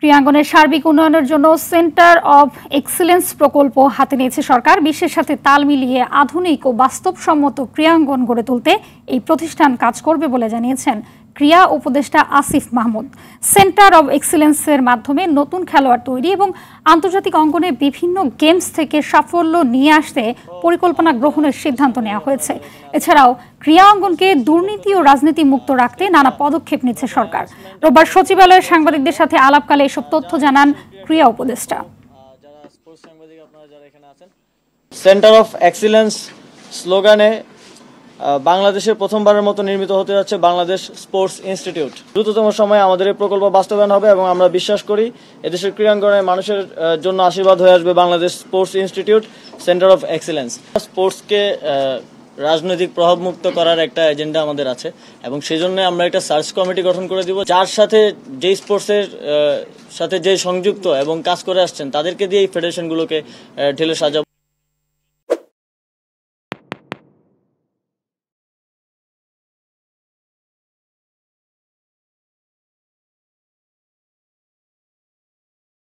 ক্রীড়াঙ্গনের সার্বিক উন্নয়নের জন্য সেন্টার অব এক্সিলেন্স প্রকল্প হাতে নিয়েছে সরকার। বিশ্বের সাথে তাল মিলিয়ে আধুনিক ও বাস্তবসম্মত ক্রীড়াঙ্গন গড়ে তুলতে এই প্রতিষ্ঠান কাজ করবে বলে জানিয়েছেন ক্রীড়া উপদেষ্টা আসিফ মাহমুদ। সেন্টার অব এক্সিলেন্সের মাধ্যমে নতুন খেলোয়াড় তৈরি এবং আন্তর্জাতিক অঙ্গনে বিভিন্ন গেমস থেকে সাফল্য নিয়ে আসতে পরিকল্পনা গ্রহণের সিদ্ধান্ত নেওয়া হয়েছে। এছাড়াও ক্রীড়া অঙ্গনকে দুর্নীতি ও রাজনীতি মুক্ত রাখতে নানা পদক্ষেপ নিচ্ছে সরকার। রোববার সচিবালয়ের সাংবাদিকদের সাথে আলাপকালে এসব তথ্য জানান ক্রীড়া উপদেষ্টা। সেন্টার অফ এক্সিলেন্স স্লোগানে বাংলাদেশের প্রথমবারের মতো নির্মিত হতে যাচ্ছে বাংলাদেশ স্পোর্টস ইনস্টিটিউট। দ্রুততম সময়ে আমাদের এই প্রকল্প বাস্তবায়ন হবে এবং আমরা বিশ্বাস করি এদেশের ক্রীড়াঙ্গনের মানুষের জন্য আশীর্বাদ হয়ে আসবে Bangladesh sports institute centre of excellence. স্পোর্টসকে রাজনৈতিক প্রভাবমুক্ত করার একটা এজেন্ডা আমাদের আছে এবং সেই জন্য আমরা একটা সার্চ কমিটি গঠন করে দিব, যার সাথে যেই স্পোর্টসের সাথে যে সংযুক্ত এবং কাজ করে আসছেন তাদেরকে দিয়ে এই ফেডারেশনগুলোকে ঢেলে সাজাবো।